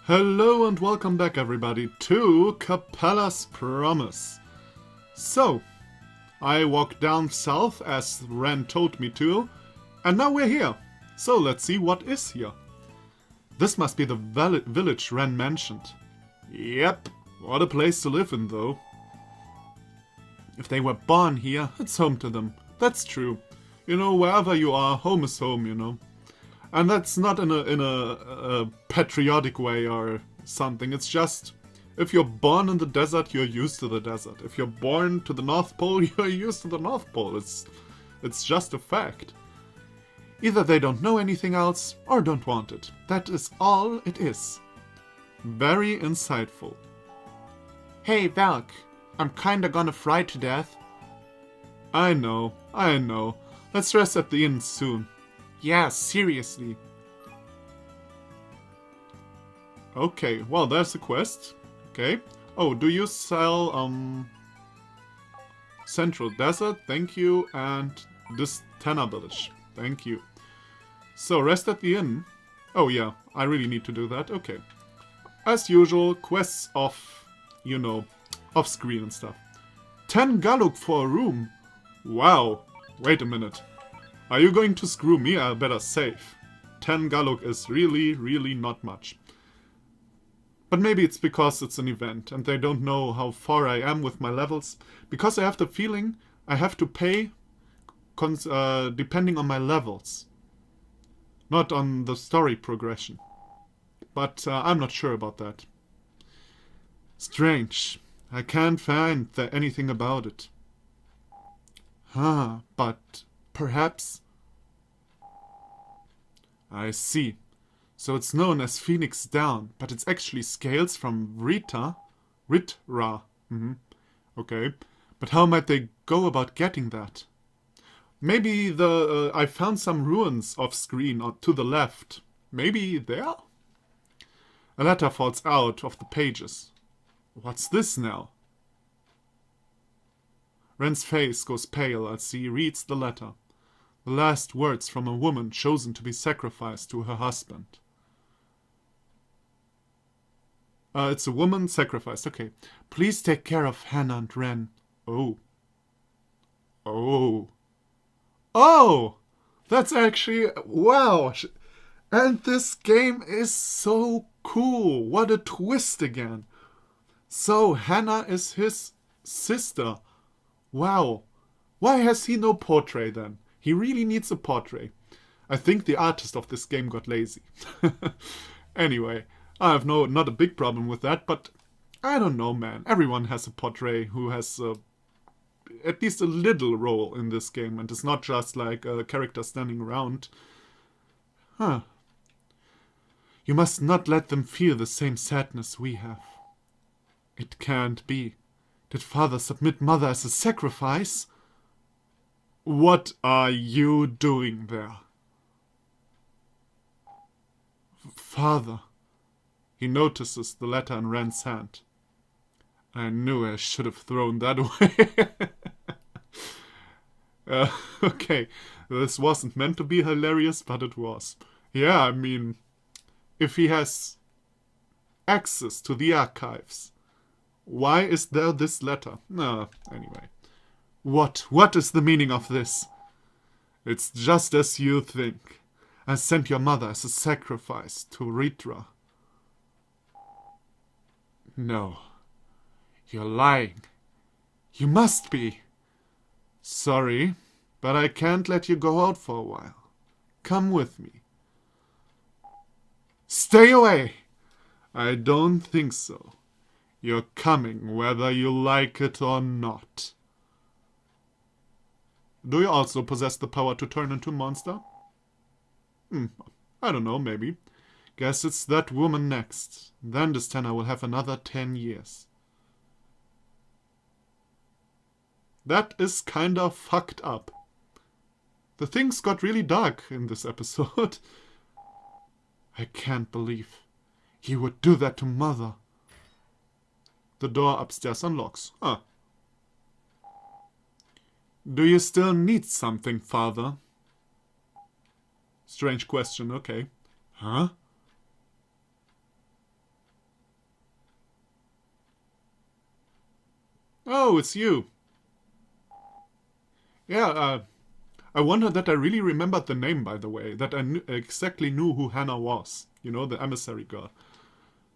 Hello and welcome back everybody to Capella's Promise. So, I walked down south as Ren told me to, and now we're here. So let's see what is here. This must be the village Ren mentioned. Yep, what a place to live in though. If they were born here, it's home to them. That's true. You know, wherever you are, home is home, you know. And that's not in a patriotic way or something. It's just, if you're born in the desert, you're used to the desert. If you're born to the North Pole, you're used to the North Pole. It's just a fact. Either they don't know anything else, or don't want it. That is all it is. Very insightful. Hey, Valk. I'm kinda gonna fry to death. I know. Let's rest at the inn soon. Yeah, seriously. Okay, well, there's a quest. Okay. Oh, do you sell, Central Desert? Thank you. And this Tanner Village. Thank you. So, rest at the inn. Oh, yeah, I really need to do that. Okay. As usual, quests off, you know, off screen and stuff. 10 Galuk for a room. Wow. Wait a minute. Are you going to screw me? I better save. 10 Galuk is really not much. But maybe it's because it's an event and they don't know how far I am with my levels. Because I have the feeling I have to pay depending on my levels. Not on the story progression. But I'm not sure about that. Strange. I can't find anything about it. But perhaps... I see. So it's known as Phoenix Down, but it's actually scales from Ritra. Okay. But how might they go about getting that? Maybe I found some ruins off screen to the left. Maybe there? A letter falls out of the pages. What's this now? Ren's face goes pale as he reads the letter. The last words from a woman chosen to be sacrificed to her husband. It's a woman sacrificed. Okay. Please take care of Hannah and Ren. Oh. That's actually... Wow. And this game is so cool. What a twist again. So, Hannah is his sister. Wow. Why has he no portrait then? He really needs a portrait. I think the artist of this game got lazy. Anyway, I have not a big problem with that, but I don't know, man. Everyone has a portrait who has at least a little role in this game, and it's not just like a character standing around. You must not let them feel the same sadness we have. It can't be. Did father submit mother as a sacrifice? What are you doing there? Father. He notices the letter in Ren's hand. I knew I should have thrown that away. Okay, this wasn't meant to be hilarious, but it was. Yeah, I mean, if he has access to the archives, why is there this letter? Anyway. What is the meaning of this? It's just as you think. I sent your mother as a sacrifice to Ritra. No. You're lying. You must be. Sorry, but I can't let you go out for a while. Come with me. Stay away! I don't think so. You're coming whether you like it or not. Do you also possess the power to turn into a monster? I don't know, maybe. Guess it's that woman next. Then this Tanner will have another 10 years. That is kinda fucked up. The things got really dark in this episode. I can't believe he would do that to mother. The door upstairs unlocks. Do you still need something, father? Strange question, okay. Huh? Oh, it's you. Yeah, I wonder that I really remembered the name, by the way. That I exactly knew who Hannah was. You know, the emissary girl.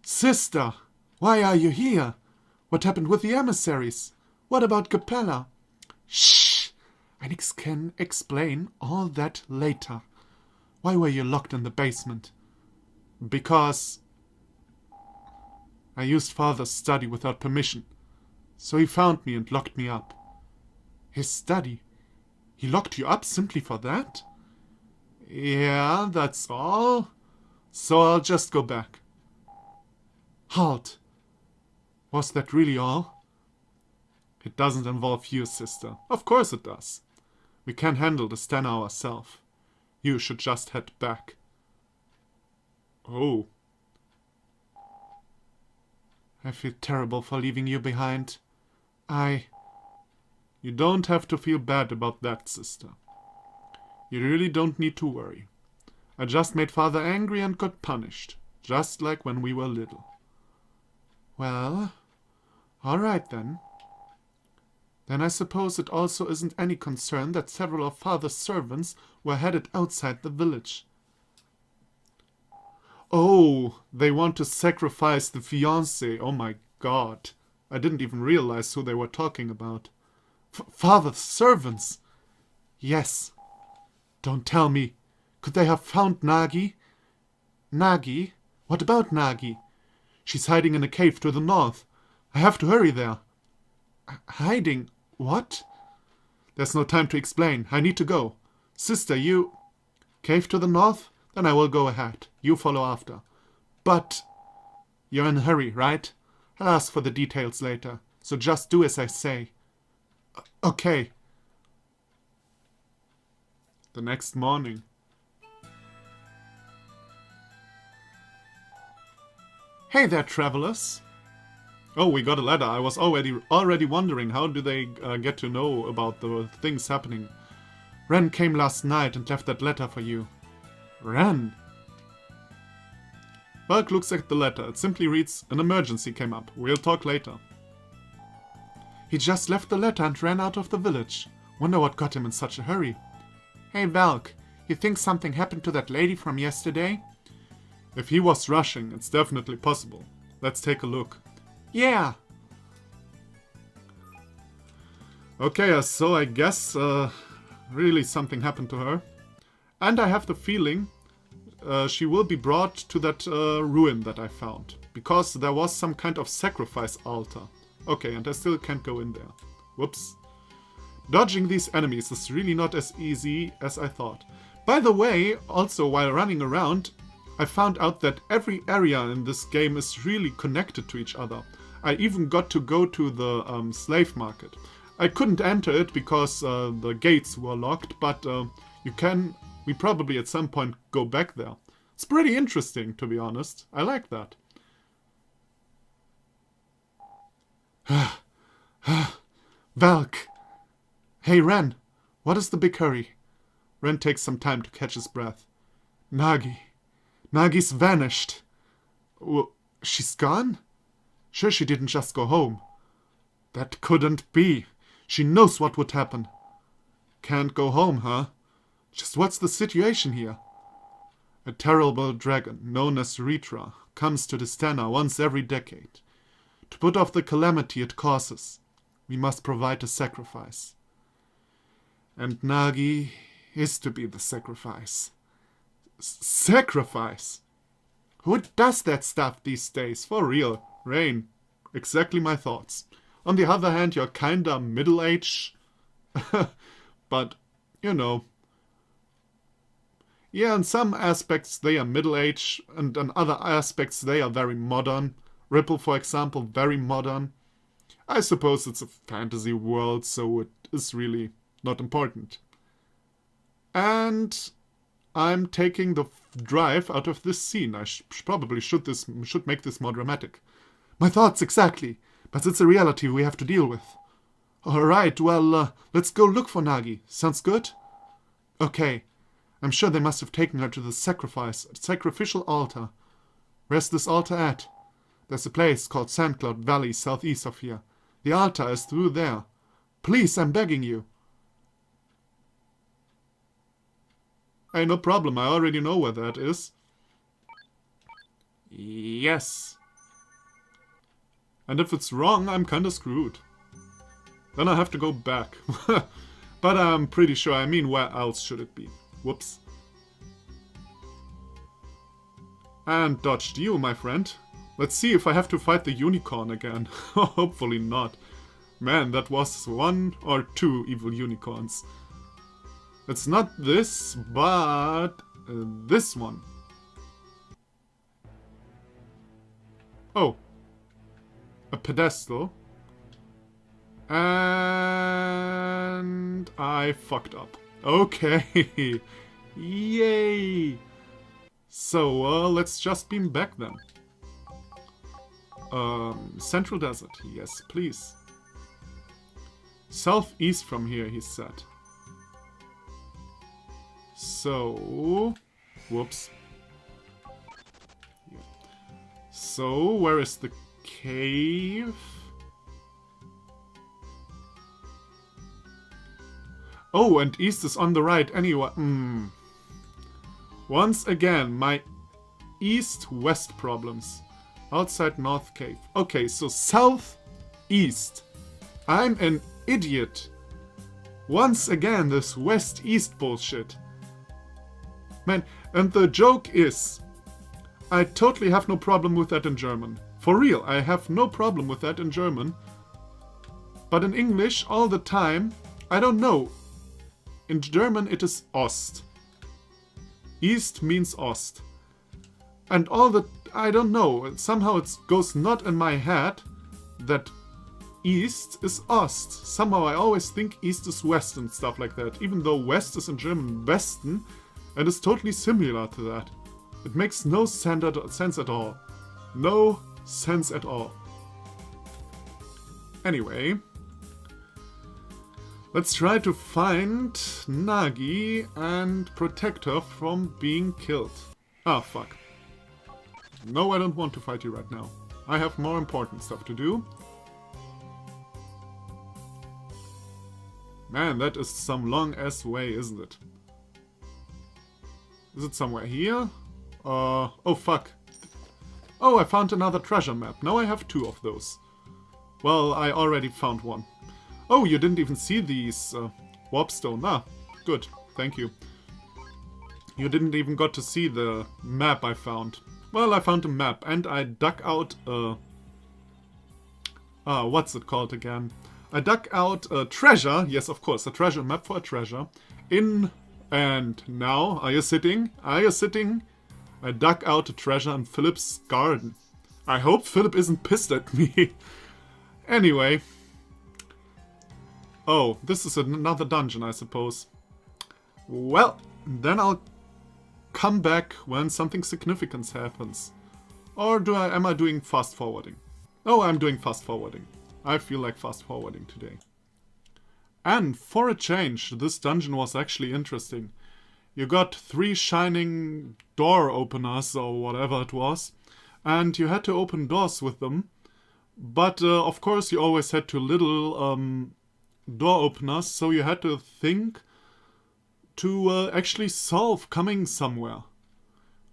Sister, why are you here? What happened with the emissaries? What about Capella? Shh! I can explain all that later. Why were you locked in the basement? Because I used Father's study without permission. So he found me and locked me up. His study? He locked you up simply for that? Yeah, that's all. So I'll just go back. Halt! Was that really all? It doesn't involve you, sister. Of course it does. We can handle the Stenna ourselves. You should just head back. Oh. I feel terrible for leaving you behind. You don't have to feel bad about that, sister. You really don't need to worry. I just made Father angry and got punished, just like when we were little. Well, all right then. Then I suppose it also isn't any concern that several of Father's servants were headed outside the village. Oh, they want to sacrifice the fiancé. Oh my god. I didn't even realize who they were talking about. Father's servants? Yes. Don't tell me. Could they have found Nagi? Nagi? What about Nagi? She's hiding in a cave to the north. I have to hurry there. Hiding? What? There's no time to explain. I need to go. Sister, you... Cave to the north? Then I will go ahead. You follow after. But... You're in a hurry, right? I'll ask for the details later. So just do as I say. Okay. The next morning. Hey there, travelers. Oh, we got a letter. I was already wondering how do they get to know about the things happening. Ren came last night and left that letter for you. Ren? Bulk looks at the letter. It simply reads, an emergency came up. We'll talk later. He just left the letter and ran out of the village. Wonder what got him in such a hurry. Hey, Valk, you think something happened to that lady from yesterday? If he was rushing, it's definitely possible. Let's take a look. Yeah! Okay, so I guess really something happened to her. And I have the feeling she will be brought to that ruin that I found. Because there was some kind of sacrifice altar. Okay, and I still can't go in there. Whoops. Dodging these enemies is really not as easy as I thought. By the way, also while running around, I found out that every area in this game is really connected to each other. I even got to go to the slave market. I couldn't enter it because the gates were locked, but we probably at some point go back there. It's pretty interesting, to be honest. I like that. Valk! Hey, Ren! What is the big hurry? Ren takes some time to catch his breath. Nagi. Nagi's vanished. She's gone? Sure she didn't just go home. That couldn't be. She knows what would happen. Can't go home, huh? Just what's the situation here? A terrible dragon, known as Ritra, comes to the Stenna once every decade. To put off the calamity it causes, we must provide a sacrifice. And Nagi is to be the sacrifice. Sacrifice? Who does that stuff these days? For real, Rain. Exactly my thoughts. On the other hand, you're kinda middle-aged. But, you know. Yeah, in some aspects they are middle-aged, and in other aspects they are very modern. Ripple, for example, very modern. I suppose it's a fantasy world, so it is really not important. And I'm taking the drive out of this scene. I probably should make this more dramatic. My thoughts, exactly. But it's a reality we have to deal with. Alright, well, let's go look for Nagi. Sounds good? Okay. I'm sure they must have taken her to the sacrificial altar. Where's this altar at? There's a place called Sandcloud Valley southeast of here. The altar is through there. Please, I'm begging you. Hey, no problem. I already know where that is. Yes. And if it's wrong, I'm kinda screwed. Then I have to go back. But I'm pretty sure, I mean, where else should it be? Whoops. And dodged you, my friend. Let's see if I have to fight the unicorn again. Hopefully not. Man, that was 1 or 2 evil unicorns. It's not this, but this one. Oh. A pedestal. And I fucked up. Okay. Yay. So, let's just beam back then. Central Desert. Yes, please. Southeast from here, he said. So... Whoops. Yeah. So, where is the cave? Oh, and east is on the right anyway. Once again, my east-west problems. Outside North Cave. Okay, so south-east. I'm an idiot. Once again, this west-east bullshit. Man, and the joke is, I totally have no problem with that in German. For real, I have no problem with that in German. But in English, all the time, I don't know. In German, it is Ost. East means Ost. And all the... I don't know. Somehow it goes not in my head that East is Ost. Somehow I always think East is West and stuff like that. Even though West is in German Westen, and is totally similar to that. It makes no sense at all. No sense at all. Anyway... Let's try to find Nagi and protect her from being killed. Ah, fuck. No, I don't want to fight you right now. I have more important stuff to do. Man, that is some long-ass way, isn't it? Is it somewhere here? Oh fuck. Oh, I found another treasure map. Now I have 2 of those. Well, I already found one. Oh, you didn't even see these warpstone. Ah, good. Thank you. You didn't even got to see the map I found. Well, I found a map and I dug out a... what's it called again? I dug out a treasure. Yes, of course, a treasure map for a treasure. And now, are you sitting? Are you sitting? I dug out a treasure in Philip's garden. I hope Philip isn't pissed at me. Anyway... Oh, this is another dungeon, I suppose. Well, then I'll come back when something significant happens. Or am I doing fast forwarding? Oh, I'm doing fast forwarding. I feel like fast forwarding today. And for a change, this dungeon was actually interesting. You got 3 shining door openers or whatever it was. And you had to open doors with them. But of course you always had 2 little... door openers, so you had to think to actually solve coming somewhere.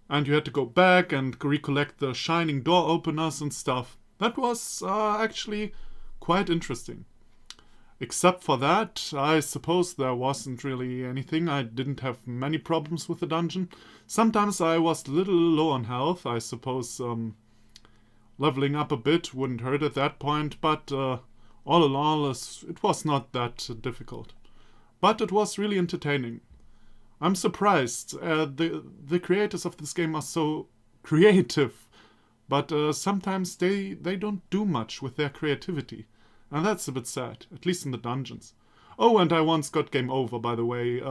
And you had to go back and recollect the shining door openers and stuff. That was actually quite interesting. Except for that, I suppose there wasn't really anything. I didn't have many problems with the dungeon. Sometimes I was a little low on health. I suppose leveling up a bit wouldn't hurt at that point, but... all in all, it was not that difficult. But it was really entertaining. I'm surprised. The creators of this game are so creative. But sometimes they don't do much with their creativity. And that's a bit sad, at least in the dungeons. Oh, and I once got game over, by the way.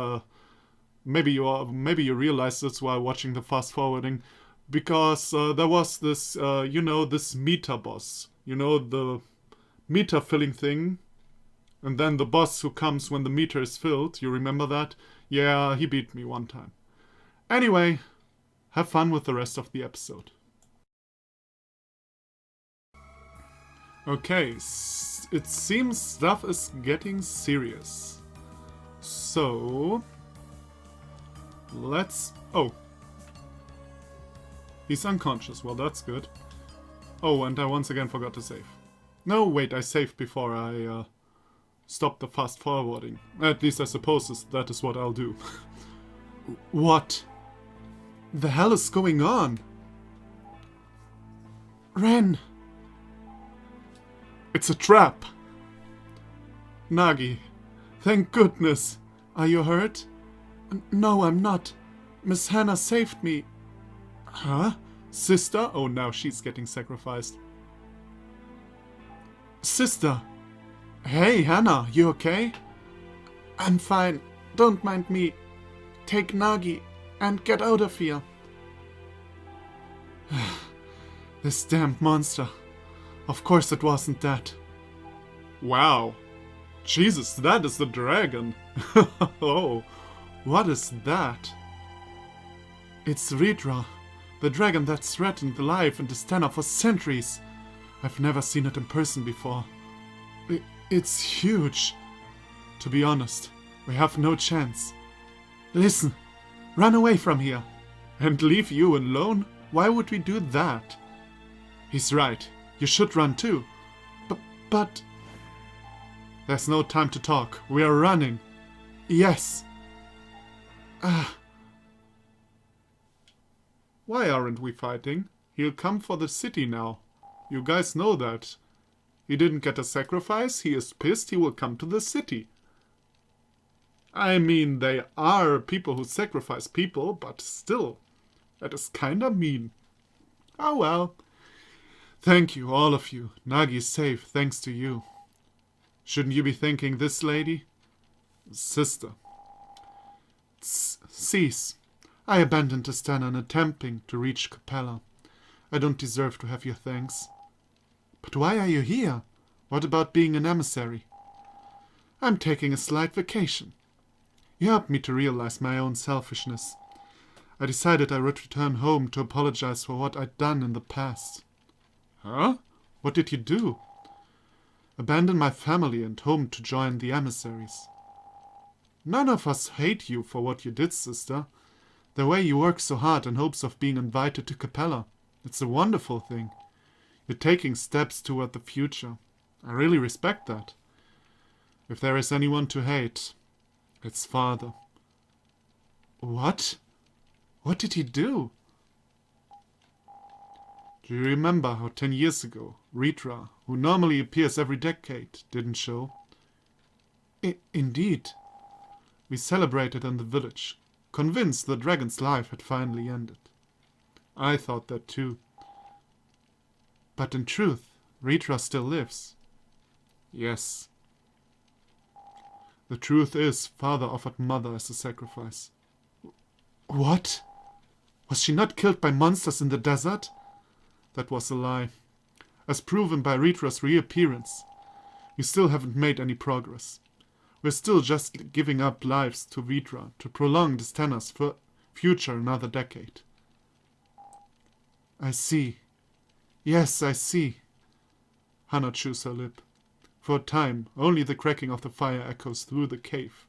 Maybe you realized this while watching the fast forwarding. Because there was this, this meter boss. You know, the... meter filling thing, and then the boss who comes when the meter is filled. You remember that? Yeah, he beat me one time. Anyway, have fun with the rest of the episode. Okay, it seems stuff is getting serious. So... let's... oh. He's unconscious. Well, that's good. Oh, and I once again forgot to save. No, wait, I saved before I stopped the fast forwarding. At least I suppose that is what I'll do. What the hell is going on? Ren! It's a trap! Nagi, thank goodness. Are you hurt? No, I'm not. Miss Hannah saved me. Huh? Sister? Oh, now she's getting sacrificed. Sister! Hey, Hannah, you okay? I'm fine. Don't mind me. Take Nagi and get out of here. This damned monster. Of course it wasn't that. Wow. Jesus, that is the dragon. Oh, what is that? It's Ridra, the dragon that threatened the life in this Tana for centuries. I've never seen it in person before. It's huge. To be honest, we have no chance. Listen, run away from here. And leave you alone? Why would we do that? He's right. You should run too. But... There's no time to talk. We are running. Yes. Why aren't we fighting? He'll come for the city now. You guys know that. He didn't get a sacrifice. He is pissed. He will come to the city. I mean, they are people who sacrifice people, but still. That is kinda mean. Oh well. Thank you, all of you. Nagi's safe, thanks to you. Shouldn't you be thanking this lady? Sister. Cease. I abandoned Astana in attempting to reach Capella. I don't deserve to have your thanks. But why are you here? What about being an emissary? I'm taking a slight vacation. You helped me to realize my own selfishness. I decided I would return home to apologize for what I'd done in the past. Huh? What did you do? Abandon my family and home to join the emissaries. None of us hate you for what you did, sister. The way you work so hard in hopes of being invited to Capella. It's a wonderful thing. You're taking steps toward the future. I really respect that. If there is anyone to hate, it's father. What? What did he do? Do you remember how 10 years ago, Ritra, who normally appears every decade, didn't show? Indeed. We celebrated in the village, convinced the dragon's life had finally ended. I thought that too. But in truth, Ritra still lives. Yes. The truth is, father offered mother as a sacrifice. What? Was she not killed by monsters in the desert? That was a lie. As proven by Ritra's reappearance, we still haven't made any progress. We're still just giving up lives to Ritra to prolong this Tana's future another decade. I see. Yes, I see. Hannah chews her lip. For a time, only the cracking of the fire echoes through the cave.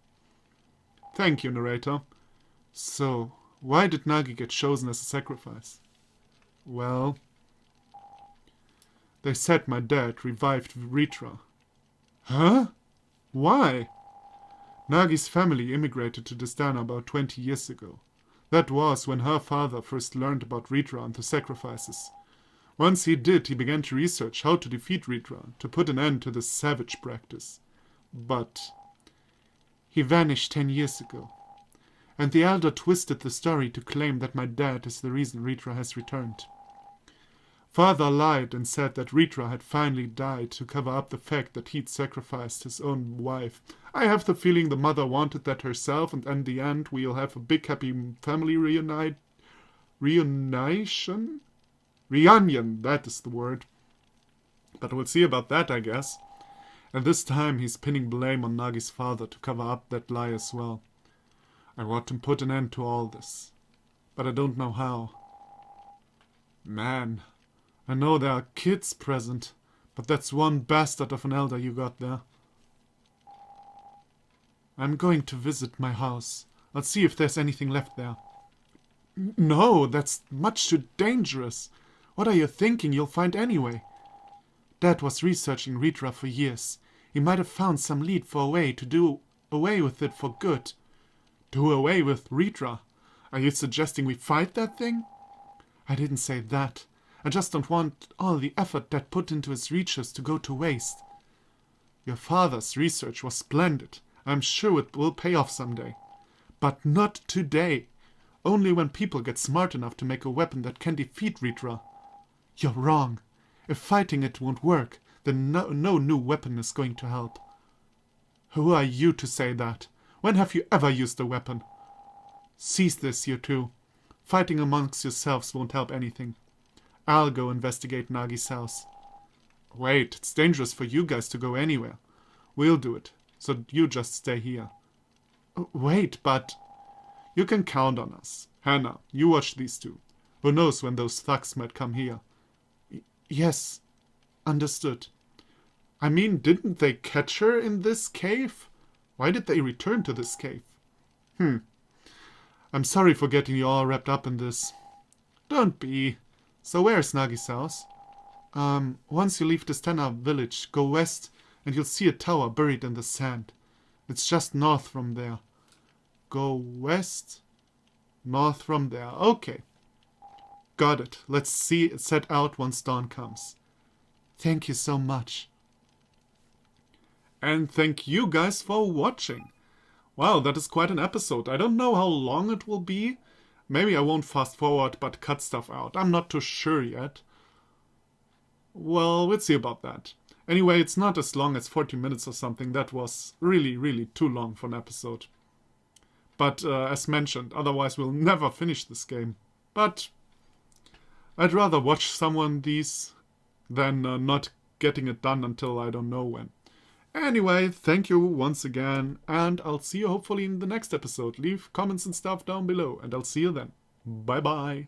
Thank you, narrator. So, why did Nagi get chosen as a sacrifice? Well, they said my dad revived Ritra. Huh? Why? Nagi's family immigrated to Distana about 20 years ago. That was when her father first learned about Ritra and the sacrifices. Once he did, he began to research how to defeat Ritra, to put an end to this savage practice. But he vanished 10 years ago. And the elder twisted the story to claim that my dad is the reason Ritra has returned. Father lied and said that Ritra had finally died to cover up the fact that he'd sacrificed his own wife. I have the feeling the mother wanted that herself, and in the end we'll have a big happy family reunion, that is the word. But we'll see about that, I guess. And this time he's pinning blame on Nagi's father to cover up that lie as well. I want to put an end to all this, but I don't know how. Man, I know there are kids present, But that's one bastard of an elder you got there. I'm going to visit my house. I'll see if there's anything left there. No, that's much too dangerous. What are you thinking you'll find anyway? Dad was researching Ritra for years. He might have found some lead for a way to do away with it for good. Do away with Ritra? Are you suggesting we fight that thing? I didn't say that. I just don't want all the effort Dad put into his research to go to waste. Your father's research was splendid. I'm sure it will pay off someday. But not today. Only when people get smart enough to make a weapon that can defeat Ritra. You're wrong. If fighting it won't work, then no new weapon is going to help. Who are you to say that? When have you ever used a weapon? Cease this, you two. Fighting amongst yourselves won't help anything. I'll go investigate Nagi's house. Wait, it's dangerous for you guys to go anywhere. We'll do it, so you just stay here. Wait, but... You can count on us. Hannah, you watch these two. Who knows when those thugs might come here? Yes, understood. I mean, didn't they catch her in this cave? Why did they return to this cave? I'm sorry for getting you all wrapped up in this. Don't be. So where's Nagi's house? Once you leave the Stena village, go west and you'll see a tower buried in the sand. It's just north from there. Go west, north from there. Okay. Got it. Let's set out once dawn comes. Thank you so much. And thank you guys for watching. Wow, that is quite an episode. I don't know how long it will be. Maybe I won't fast forward but cut stuff out. I'm not too sure yet. Well, we'll see about that. Anyway, it's not as long as 40 minutes or something. That was really, really too long for an episode. But as mentioned, otherwise we'll never finish this game. But I'd rather watch someone these than not getting it done until I don't know when. Anyway, thank you once again, and I'll see you hopefully in the next episode. Leave comments and stuff down below, and I'll see you then. Bye bye.